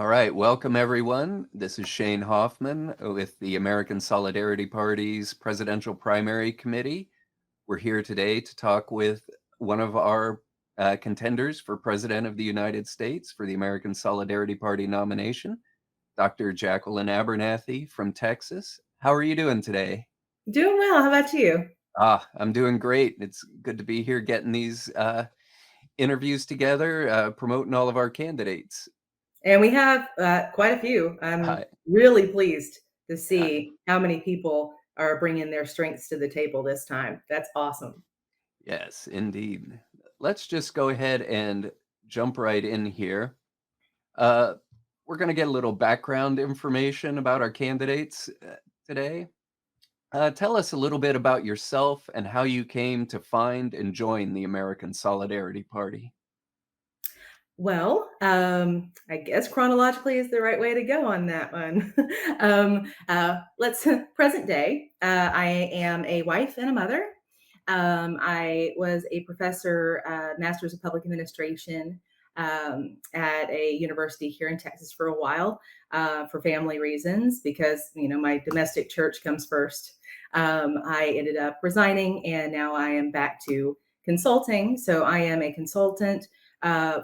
All right, welcome everyone. This is Shane Hoffman with the American Solidarity Party's Presidential Primary Committee. We're here today to talk with one of our contenders for President of the United States for the American Solidarity Party nomination, Dr. Jacqueline Abernathy from Texas. How are you doing today? Doing well. How about you? I'm doing great. It's good to be here getting these interviews together, promoting all of our candidates. And we have quite a few. I'm Uh, really pleased to uh, see how many people are bringing their strengths to the table this time. That's awesome. Yes, indeed. Let's just go ahead and jump right in here. Uh, we're going to get a little background information about our candidates today. Tell us a little bit about yourself and how you came to find and join the American Solidarity Party. Well, I guess chronologically is the right way to go on that one. Let's present day. I am a wife and a mother. I was a professor, Master's of Public Administration at a university here in Texas for a while for family reasons, because my domestic church comes first. I ended up resigning, and now I am back to consulting. So I am a consultant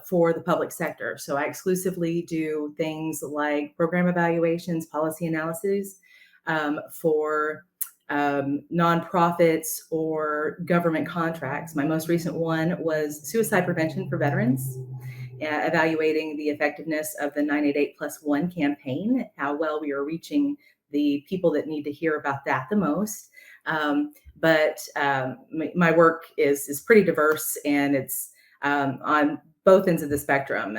for the public sector. So I exclusively do things like program evaluations, policy analyses for nonprofits or government contracts. My most recent one was suicide prevention for veterans, evaluating the effectiveness of the 988+1 campaign, how well we are reaching the people that need to hear about that the most. But my work is pretty diverse, and it's on both ends of the spectrum.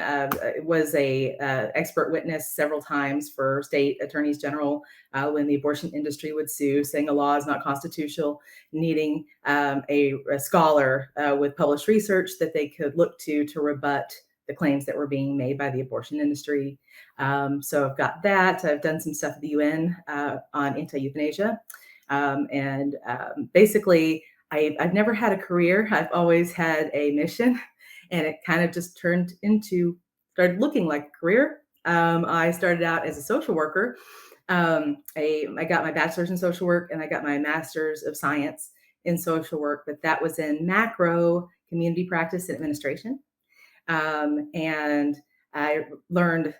Was a expert witness several times for state attorneys general when the abortion industry would sue, saying a law is not constitutional, needing a scholar with published research that they could look to rebut the claims that were being made by the abortion industry. So I've got that. I've done some stuff at the UN on anti-euthanasia. Basically, I've never had a career. I've always had a mission, and it kind of just started looking like a career. I started out as a social worker. I got my bachelor's in social work, and I got my master's of science in social work, but that was in macro community practice and administration. And I learned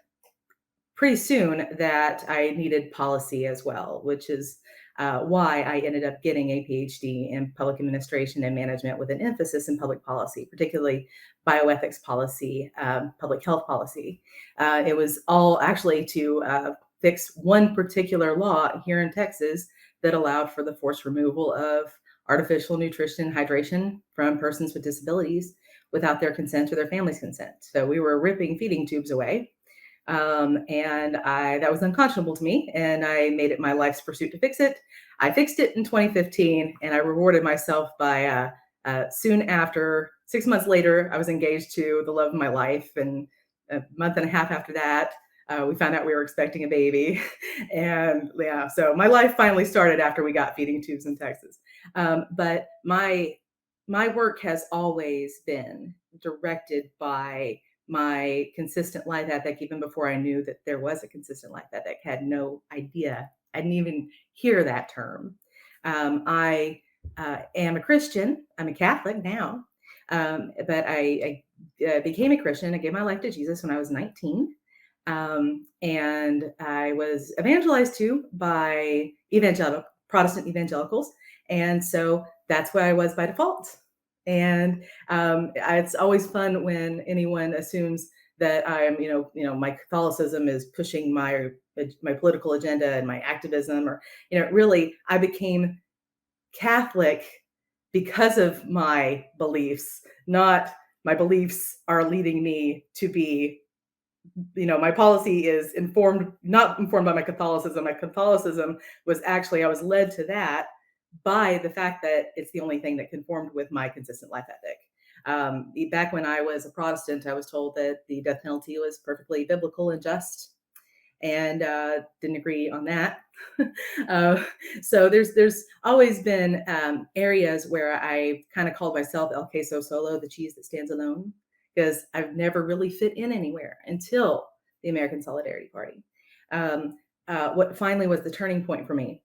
pretty soon that I needed policy as well, which is why I ended up getting a PhD in public administration and management with an emphasis in public policy, particularly bioethics policy, public health policy. It was all actually to fix one particular law here in Texas that allowed for the forced removal of artificial nutrition and hydration from persons with disabilities without their consent or their family's consent. So we were ripping feeding tubes away. And that was unconscionable to me, and I made it my life's pursuit to fix it. I fixed it in 2015, and I rewarded myself by soon after, 6 months later, I was engaged to the love of my life, and a month and a half after that, we found out we were expecting a baby. And yeah, so my life finally started after we got feeding tubes in Texas. But my work has always been directed by my consistent life ethic, even before I knew that there was a consistent life ethic. Had no idea. I didn't even hear that term. I am a Christian. I'm a Catholic now, but I became a Christian. I gave my life to Jesus when I was 19. And I was evangelized to by Protestant evangelicals. And so that's what I was by default. And it's always fun when anyone assumes that I'm, my Catholicism is pushing my political agenda and my activism, or, really, I became Catholic because of my beliefs, not my beliefs are leading me to be, my policy is not informed by my Catholicism. My Catholicism was actually, I was led to that by the fact that it's the only thing that conformed with my consistent life ethic. Back when I was a Protestant, I was told that the death penalty was perfectly biblical and just, and didn't agree on that. uh, so there's always been areas where I kind of called myself El Queso Solo, the cheese that stands alone, because I've never really fit in anywhere until the American Solidarity Party. What finally was the turning point for me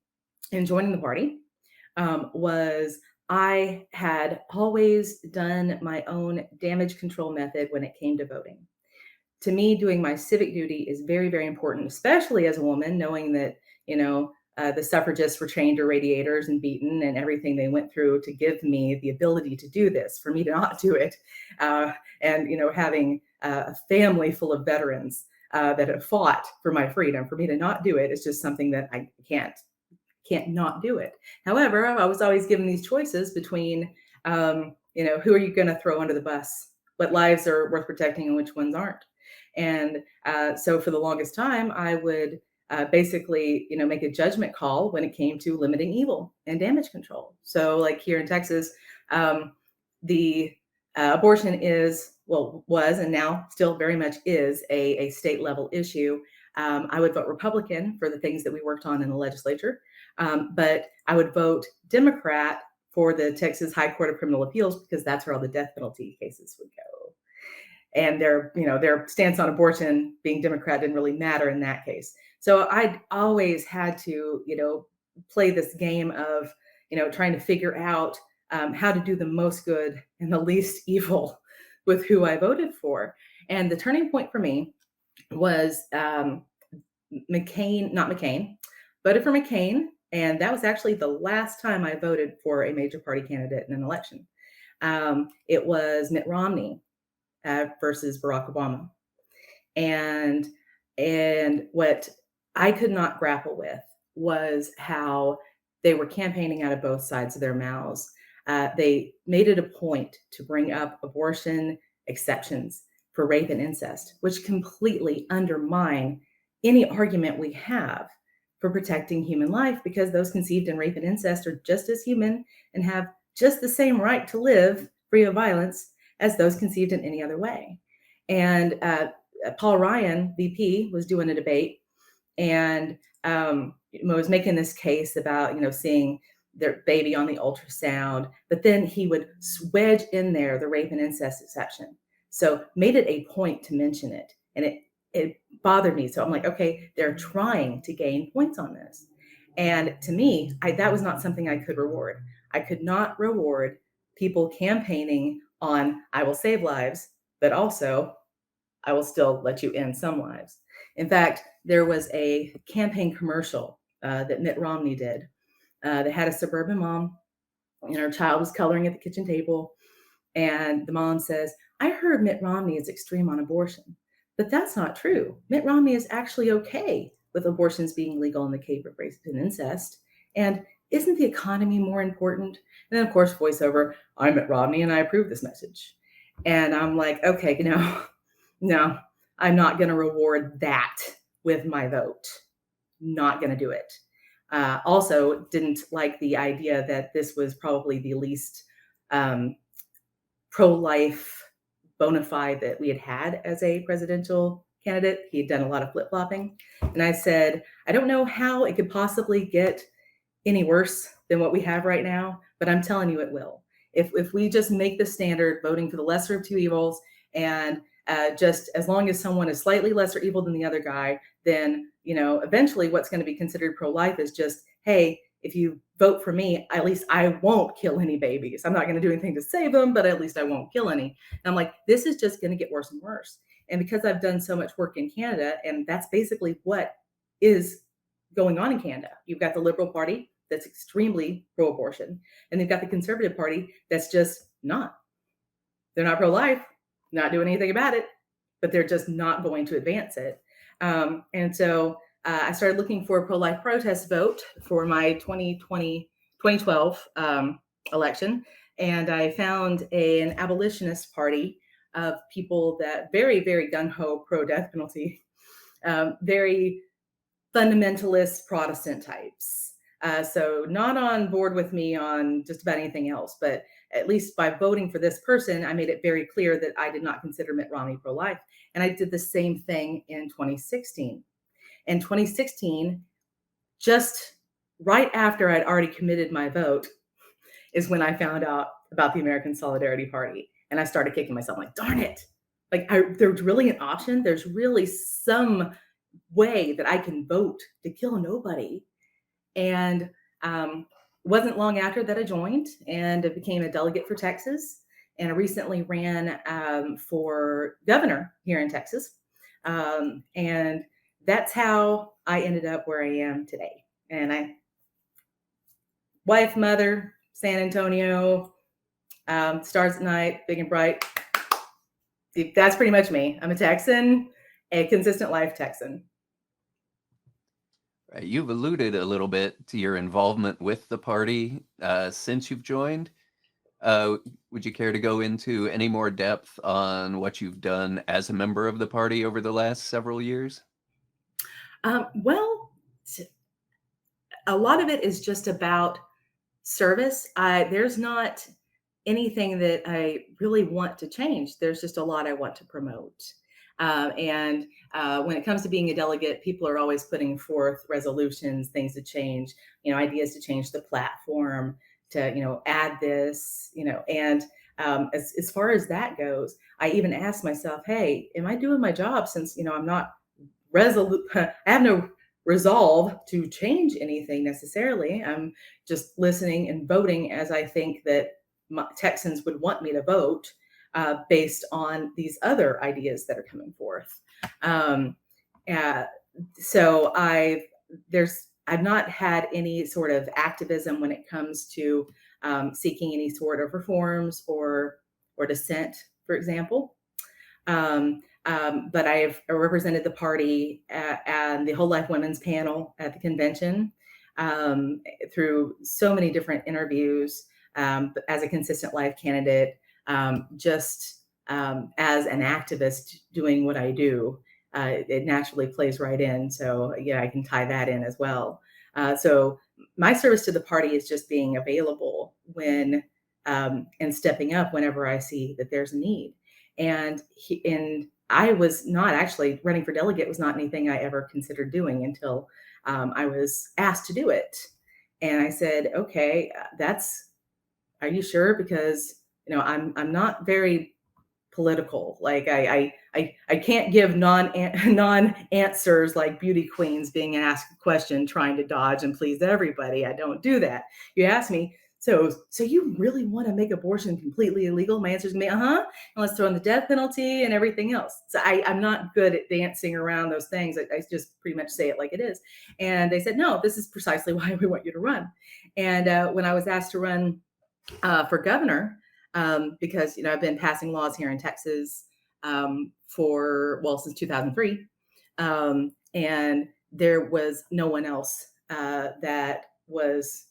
in joining the party was I had always done my own damage control method when it came to voting. To me, doing my civic duty is very, very important, especially as a woman, knowing that, the suffragists were chained to radiators and beaten and everything they went through to give me the ability to do this, for me to not do it. And, having a family full of veterans that have fought for my freedom, for me to not do it is just something that I can't not do it. However, I was always given these choices between, who are you going to throw under the bus? What lives are worth protecting and which ones aren't? And so for the longest time, I would basically, make a judgment call when it came to limiting evil and damage control. So like here in Texas, the abortion was, and now still very much is a state level issue. I would vote Republican for the things that we worked on in the legislature. But I would vote Democrat for the Texas High Court of Criminal Appeals because that's where all the death penalty cases would go. And their stance on abortion, being Democrat, didn't really matter in that case. So I'd always had to, play this game of, trying to figure out how to do the most good and the least evil with who I voted for. And the turning point for me was not McCain, voted for McCain. And that was actually the last time I voted for a major party candidate in an election. It was Mitt Romney versus Barack Obama. And what I could not grapple with was how they were campaigning out of both sides of their mouths. They made it a point to bring up abortion exceptions for rape and incest, which completely undermine any argument we have for protecting human life, because those conceived in rape and incest are just as human and have just the same right to live free of violence as those conceived in any other way. And Paul Ryan, VP, was doing a debate and was making this case about, seeing their baby on the ultrasound, but then he would wedge in there the rape and incest exception. So made it a point to mention it. And it bothered me. So I'm like, okay, they're trying to gain points on this. And to me, that was not something I could reward. I could not reward people campaigning on, I will save lives, but also I will still let you end some lives. In fact, there was a campaign commercial that Mitt Romney did that had a suburban mom, and her child was coloring at the kitchen table. And the mom says, I heard Mitt Romney is extreme on abortion, but that's not true. Mitt Romney is actually okay with abortions being legal in the case of rape and incest. And isn't the economy more important? And then, of course, voiceover, I'm Mitt Romney and I approve this message. And I'm like, okay, no, I'm not going to reward that with my vote. Not going to do it. Also, didn't like the idea that this was probably the least pro-life bona fide that we had as a presidential candidate. He had done a lot of flip-flopping. And I said, I don't know how it could possibly get any worse than what we have right now, but I'm telling you it will. If we just make the standard voting for the lesser of two evils, and just as long as someone is slightly lesser evil than the other guy, then eventually what's going to be considered pro-life is just, hey, if you vote for me, at least I won't kill any babies. I'm not going to do anything to save them, but at least I won't kill any. And I'm like, this is just going to get worse and worse. And because I've done so much work in Canada, and that's basically what is going on in Canada. You've got the Liberal Party that's extremely pro-abortion, and they've got the Conservative Party that's just not. They're not pro-life, not doing anything about it, but they're just not going to advance it. And so I started looking for a pro-life protest vote for my 2012 election. And I found an abolitionist party of people that very, very gung-ho pro-death penalty, very fundamentalist Protestant types. So not on board with me on just about anything else, but at least by voting for this person, I made it very clear that I did not consider Mitt Romney pro-life. And I did the same thing in 2016. In 2016, just right after I'd already committed my vote, is when I found out about the American Solidarity Party. And I started kicking myself like, darn it, there's really an option. There's really some way that I can vote to kill nobody. And wasn't long after that I joined and I became a delegate for Texas. And I recently ran for governor here in Texas. And that's how I ended up where I am today. And wife, mother, San Antonio, stars at night, big and bright. That's pretty much me. I'm a Texan, a consistent life Texan. Right. You've alluded a little bit to your involvement with the party since you've joined. Would you care to go into any more depth on what you've done as a member of the party over the last several years? Well, a lot of it is just about service. There's not anything that I really want to change. There's just a lot I want to promote. And when it comes to being a delegate, people are always putting forth resolutions, things to change, ideas to change the platform, to add this, and as far as that goes, I even asked myself, hey, am I doing my job? Since I'm not resolute, I have no resolve to change anything necessarily. I'm just listening and voting as I think that Texans would want me to vote, based on these other ideas that are coming forth. Um, uh, so I've not had any sort of activism when it comes to seeking any sort of reforms or dissent, for example. But I've represented the party and the Whole Life Women's panel at the convention, through so many different interviews, as a consistent life candidate, just as an activist doing what I do. It naturally plays right in. So yeah, I can tie that in as well. So my service to the party is just being available and stepping up whenever I see that there's a need. And I was not actually running for delegate, was not anything I ever considered doing until I was asked to do it. And I said, okay, are you sure? Because I'm not very political. Like I can't give non answers like beauty queens being asked a question trying to dodge and please everybody. I don't do that. You ask me, so you really want to make abortion completely illegal? My answer is uh-huh. And let's throw in the death penalty and everything else. So I'm not good at dancing around those things. I just pretty much say it like it is. And they said, no, this is precisely why we want you to run. And when I was asked to run for governor, because I've been passing laws here in Texas since 2003, and there was no one else that was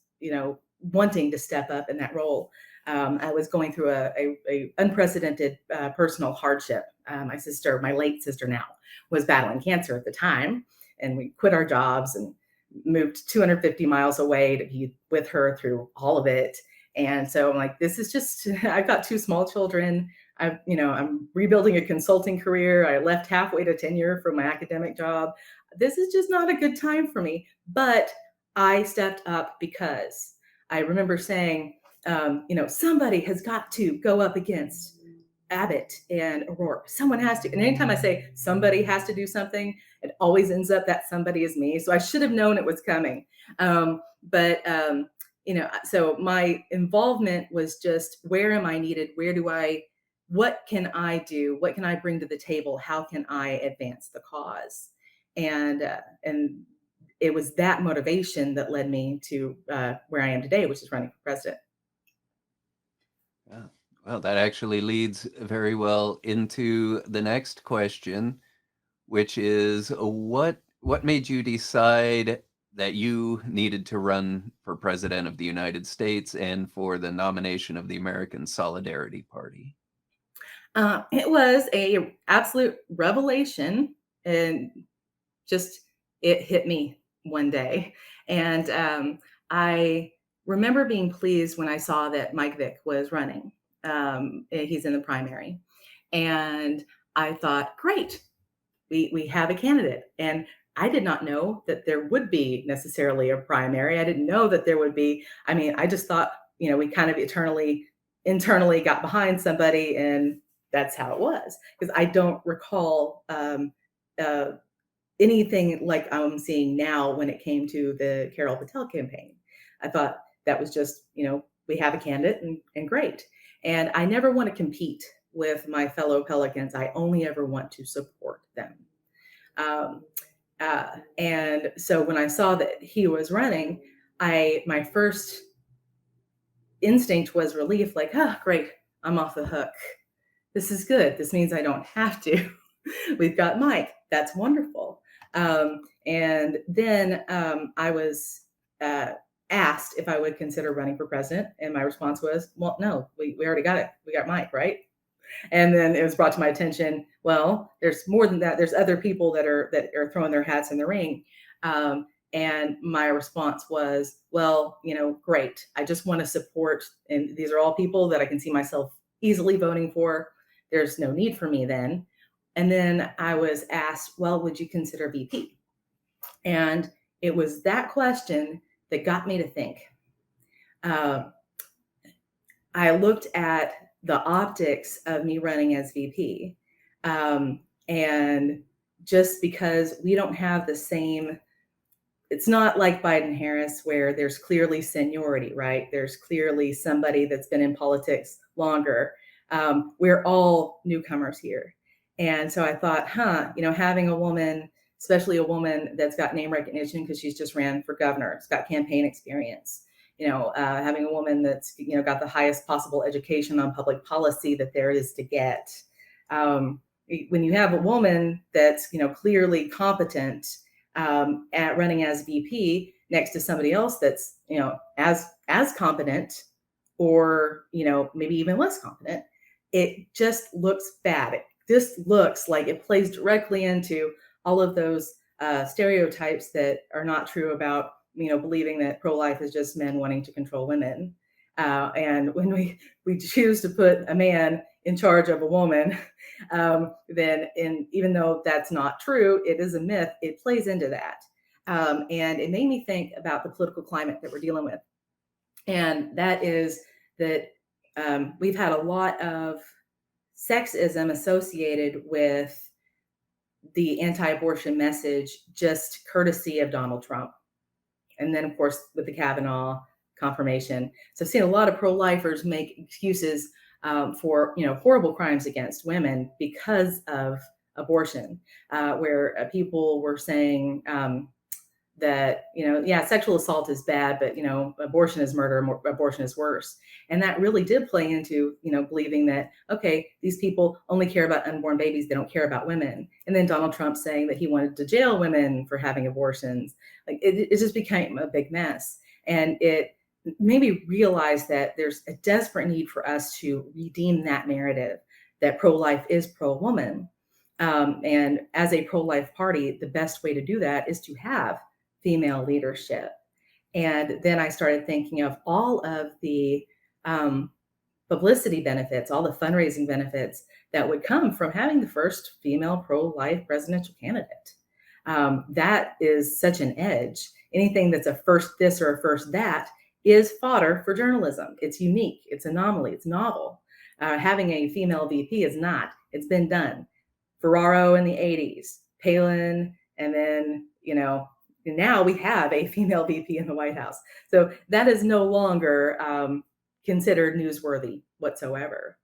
wanting to step up in that role. I was going through a unprecedented personal hardship. My late sister now, was battling cancer at the time, and we quit our jobs and moved 250 miles away to be with her through all of it. And so I'm like, this is just, I've got two small children. I'm rebuilding a consulting career. I left halfway to tenure from my academic job. This is just not a good time for me. But I stepped up because I remember saying, somebody has got to go up against Abbott and O'Rourke. Someone has to. And anytime I say somebody has to do something, it always ends up that somebody is me. So I should have known it was coming. So my involvement was just, where am I needed? What can I do? What can I bring to the table? How can I advance the cause? And it was that motivation that led me to where I am today, which is running for president. Yeah. Well, that actually leads very well into the next question, which is what made you decide that you needed to run for president of the United States and for the nomination of the American Solidarity Party? It was a absolute revelation, and just it hit me one day. And I remember being pleased when I saw that Mike Vick was running. He's in the primary, and I thought, great, we have a candidate. And I did not know that there would be necessarily a primary. I didn't know that there would be. I mean, I just thought, we kind of internally got behind somebody, and that's how it was. Because I don't recall uh, anything like I'm seeing now when it came to the Carol Patel campaign. I thought that was just, we have a candidate and great. And I never want to compete with my fellow Pelicans. I only ever want to support them. Um, and so when I saw that he was running, my first instinct was relief, like, oh, great, I'm off the hook. This is good. This means I don't have to. We've got Mike. That's wonderful. And then I was uh, asked if I would consider running for president. And my response was, well, no, we already got it. We got Mike, right? And then it was brought to my attention, well, there's more than that. There's other people that are throwing their hats in the ring. And my response was, well, great. I just want to support, and these are all people that I can see myself easily voting for. There's no need for me then. And then I was asked, well, would you consider VP? And it was that question that got me to think. I looked at the optics of me running as VP. And just because we don't have the same, it's not like Biden Harris where there's clearly seniority, right? There's clearly somebody that's been in politics longer. We're all newcomers here. And so I thought, having a woman, especially a woman that's got name recognition because she's just ran for governor, it's got campaign experience, having a woman that's, got the highest possible education on public policy that there is to get. When you have a woman that's, clearly competent at running as VP next to somebody else that's, as competent or, maybe even less competent, it just looks bad. It just looks like it plays directly into all of those stereotypes that are not true about, believing that pro-life is just men wanting to control women. And when we choose to put a man in charge of a woman, then even though that's not true, it is a myth, it plays into that. And it made me think about the political climate that we're dealing with. And that is that we've had a lot of sexism associated with the anti-abortion message, just courtesy of Donald Trump. And then, of course, with the Kavanaugh confirmation. So I've seen a lot of pro-lifers make excuses for, horrible crimes against women because of abortion, where people were saying that, sexual assault is bad, but, abortion is murder, abortion is worse. And that really did play into, believing that, okay, these people only care about unborn babies. They don't care about women. And then Donald Trump saying that he wanted to jail women for having abortions. Like it just became a big mess. And it made me realize that there's a desperate need for us to redeem that narrative that pro-life is pro-woman. And as a pro-life party, the best way to do that is to have female leadership. And then I started thinking of all of the publicity benefits, all the fundraising benefits that would come from having the first female pro-life presidential candidate. That is such an edge. Anything that's a first this or a first that is fodder for journalism. It's unique, it's anomaly, it's novel. Having a female VP is not. It's been done. Ferraro in the 80s, Palin, and then, now we have a female VP in the White House. So that is no longer considered newsworthy whatsoever.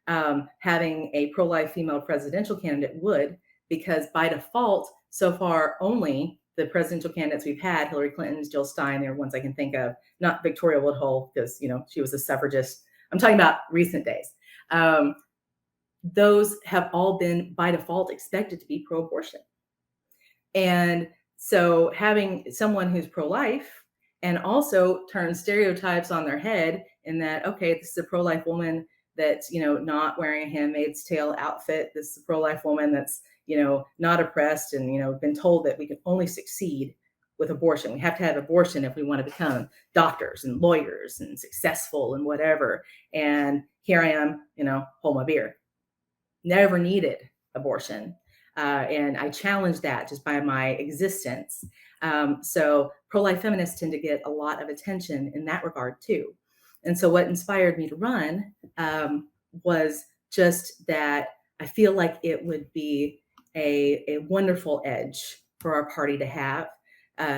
Having a pro-life female presidential candidate would, because by default, so far only the presidential candidates we've had, Hillary Clinton, Jill Stein, they're ones I can think of, not Victoria Woodhull, because, she was a suffragist. I'm talking about recent days. Those have all been by default expected to be pro-abortion. And so having someone who's pro-life and also turn stereotypes on their head in that, okay, this is a pro-life woman that's, not wearing a Handmaid's Tale outfit. This is a pro-life woman that's, not oppressed and, been told that we can only succeed with abortion. We have to have abortion if we want to become doctors and lawyers and successful and whatever. And here I am, hold my beer. Never needed abortion. And I challenge that just by my existence. So pro-life feminists tend to get a lot of attention in that regard too. And so what inspired me to run was just that I feel like it would be a wonderful edge for our party to have,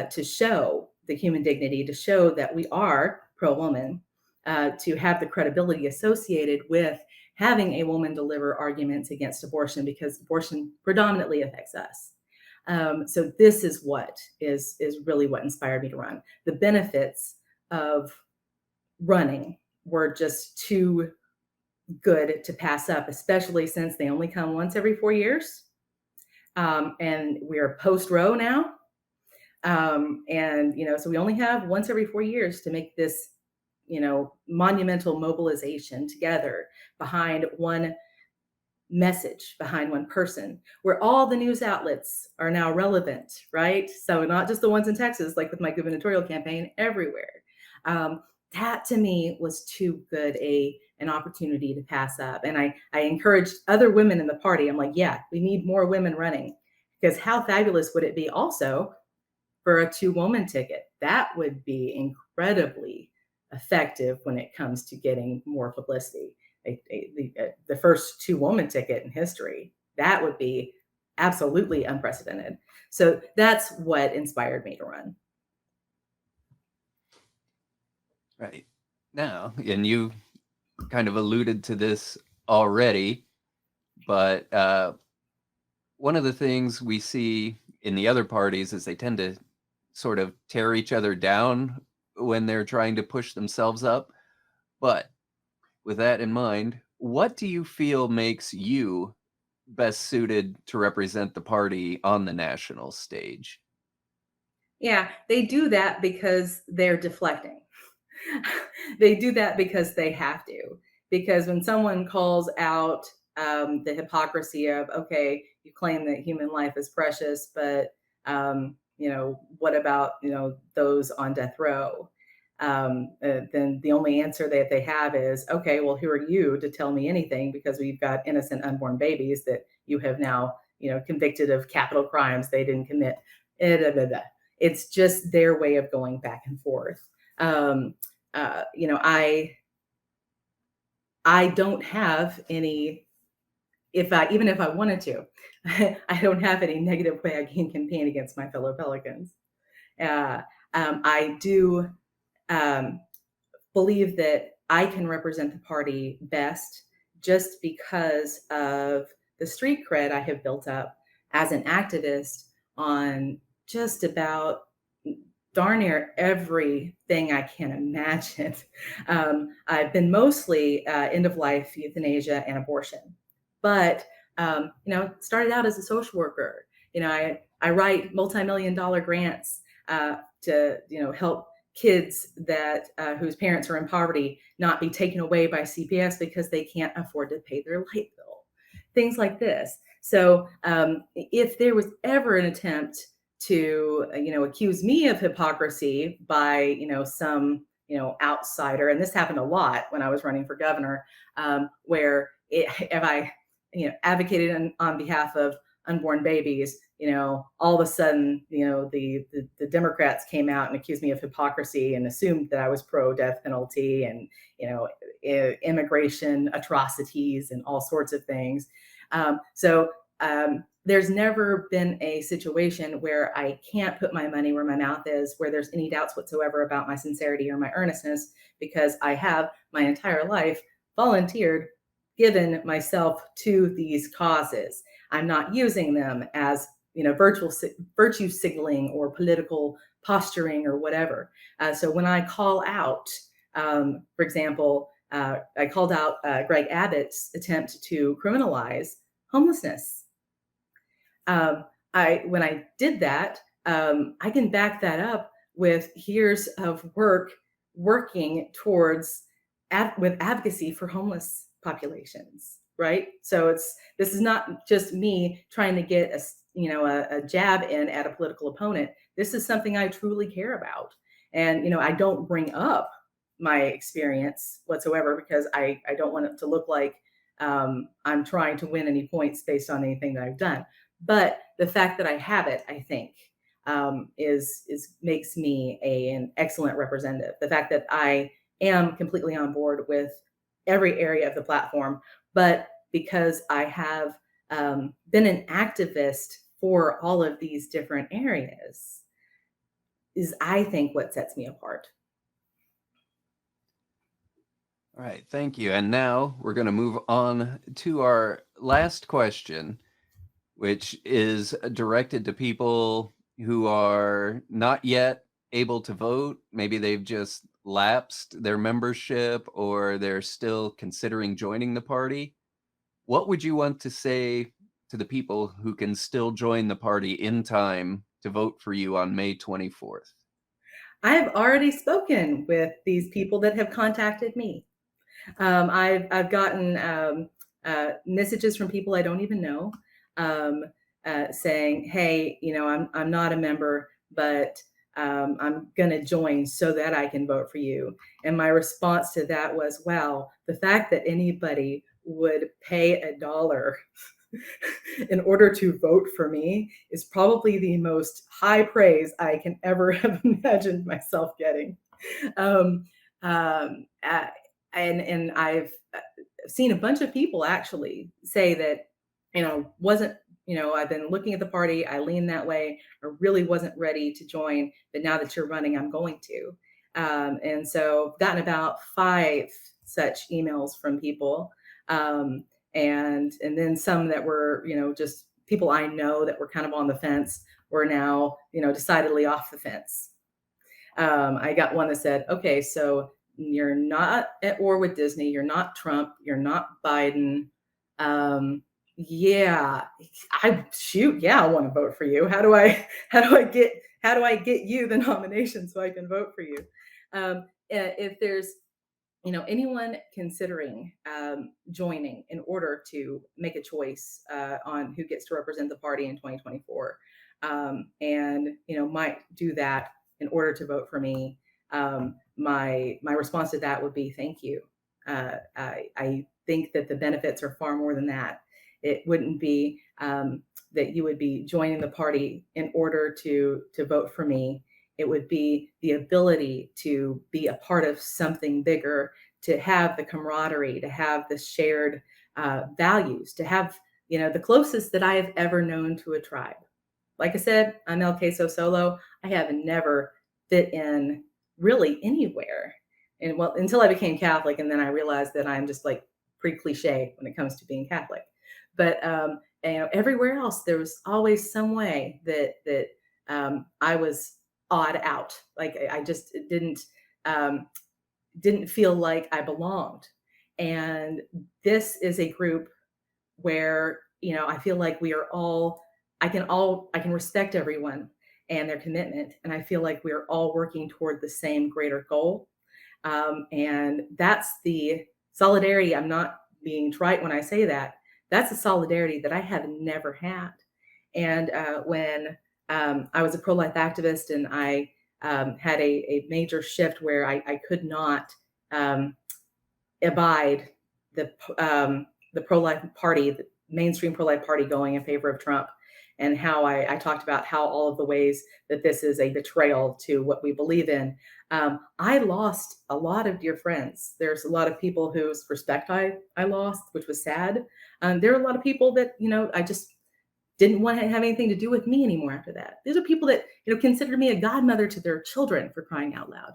to show the human dignity, to show that we are pro-woman, to have the credibility associated with having a woman deliver arguments against abortion, because abortion predominantly affects us. So this is what is really what inspired me to run. The benefits of running were just too good to pass up, especially since they only come once every 4 years. And we're post-Roe now. And, so we only have once every 4 years to make this, monumental mobilization together behind one message, behind one person, where all the news outlets are now relevant, right? So not just the ones in Texas, like with my gubernatorial campaign, everywhere. That to me was too good an opportunity to pass up. And I encouraged other women in the party. I'm like, yeah, we need more women running, because how fabulous would it be also for a 2-woman ticket? That would be incredibly effective when it comes to getting more publicity. The first 2-woman ticket in history, that would be absolutely unprecedented. So that's what inspired me to run. Right. Now, and you kind of alluded to this already, but one of the things we see in the other parties is they tend to sort of tear each other down when they're trying to push themselves up. But with that in mind, what do you feel makes you best suited to represent the party on the national stage? Yeah, they do that because they're deflecting. They do that because they have to. Because when someone calls out the hypocrisy of, okay, you claim that human life is precious, but what about those on death row? Then the only answer that they have is, okay, well, who are you to tell me anything? Because we've got innocent unborn babies that you have now convicted of capital crimes they didn't commit. It's just their way of going back and forth. I don't have any, even if I wanted to, I don't have any negative way I can campaign against my fellow Pelicans. I do believe that I can represent the party best just because of the street cred I have built up as an activist on just about darn near everything I can imagine. I've been mostly end of life euthanasia and abortion, but started out as a social worker. I write multi-million-dollar grants to help kids that whose parents are in poverty not be taken away by CPS because they can't afford to pay their light bill. Things like this. So if there was ever an attempt to accuse me of hypocrisy by some outsider, and this happened a lot when I was running for governor, where if I advocated on behalf of unborn babies, all of a sudden, the Democrats came out and accused me of hypocrisy and assumed that I was pro death penalty and, immigration atrocities and all sorts of things. So there's never been a situation where I can't put my money where my mouth is, where there's any doubts whatsoever about my sincerity or my earnestness, because I have my entire life volunteered, given myself to these causes. I'm not using them as virtue signaling or political posturing or whatever. So when I call out, for example, I called out Greg Abbott's attempt to criminalize homelessness. When I did that, I can back that up with years of working towards with advocacy for homeless populations, right? So this is not just me trying to get a jab in at a political opponent. This is something I truly care about, and I don't bring up my experience whatsoever because I don't want it to look like I'm trying to win any points based on anything that I've done. But the fact that I have it, I think, is makes me an excellent representative. The fact that I am completely on board with every area of the platform, but because I have been an activist for all of these different areas is, I think, what sets me apart. All right, thank you. And now we're going to move on to our last question, which is directed to people who are not yet able to vote. Maybe they've just lapsed their membership or they're still considering joining the party. What would you want to say to the people who can still join the party in time to vote for you on May 24th? I've already spoken with these people that have contacted me. I've gotten messages from people I don't even know, um, saying, "Hey, I'm not a member, but I'm going to join so that I can vote for you." And my response to that was, "Wow, the fact that anybody would pay $1 in order to vote for me is probably the most high praise I can ever have imagined myself getting." Um, um, uh, and I've seen a bunch of people actually say that, wasn't, I've been looking at the party, I lean that way, I really wasn't ready to join, but now that you're running, I'm going to. And so I've gotten about 5 such emails from people. Um, and then some that were, just people I know that were kind of on the fence were now, decidedly off the fence. I got one that said, "Okay, so you're not at war with Disney. You're not Trump. You're not Biden. Um, yeah, yeah, I want to vote for you. How do I get you the nomination so I can vote for you?" If there's anyone considering joining in order to make a choice on who gets to represent the party in 2024, and might do that in order to vote for me, my response to that would be thank you. I think that the benefits are far more than that. It wouldn't be that you would be joining the party in order to vote for me. It would be the ability to be a part of something bigger, to have the camaraderie, to have the shared values, to have, the closest that I have ever known to a tribe. Like I said, I'm El Queso Solo. I have never fit in really anywhere. And well, until I became Catholic, and then I realized that I'm just like pretty cliche when it comes to being Catholic. But everywhere else, there was always some way that I was odd out. Like I just didn't feel like I belonged. And this is a group where, I feel like we are all, I can respect everyone and their commitment. And I feel like we're all working toward the same greater goal. And that's the solidarity. I'm not being trite when I say that. That's a solidarity that I have never had. And when I was a pro life activist, and I had a major shift where I could not um, abide the pro life party, the mainstream pro life party going in favor of Trump, and how I talked about how all of the ways that this is a betrayal to what we believe in. I lost a lot of dear friends. There's a lot of people whose respect I lost, which was sad. There are a lot of people that, I just didn't want to have anything to do with me anymore after that. These are people that, considered me a godmother to their children, for crying out loud.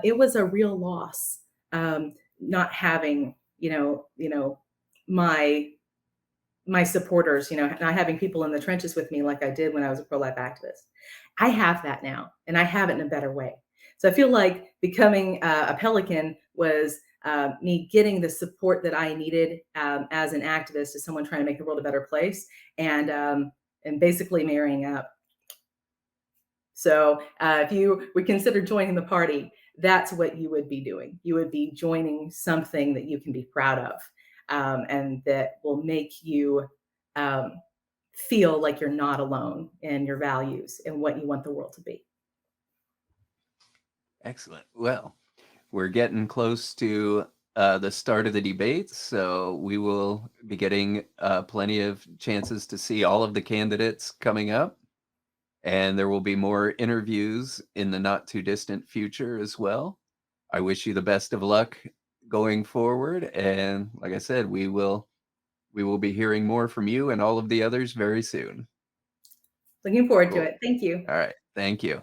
It was a real loss, not having, my supporters, not having people in the trenches with me like I did when I was a pro-life activist. I have that now, and I have it in a better way. So I feel like becoming a Pelican was me getting the support that I needed as an activist, as someone trying to make the world a better place, and basically marrying up. So if you would consider joining the party, that's what you would be doing. You would be joining something that you can be proud of, and that will make you um, feel like you're not alone in your values and what you want the world to be. Excellent. Well, we're getting close to the start of the debates, so we will be getting plenty of chances to see all of the candidates coming up. And there will be more interviews in the not too distant future as well. I wish you the best of luck going forward. And like I said, we will We will be hearing more from you and all of the others very soon. Looking forward to Cool. it. Thank you. All right. Thank you.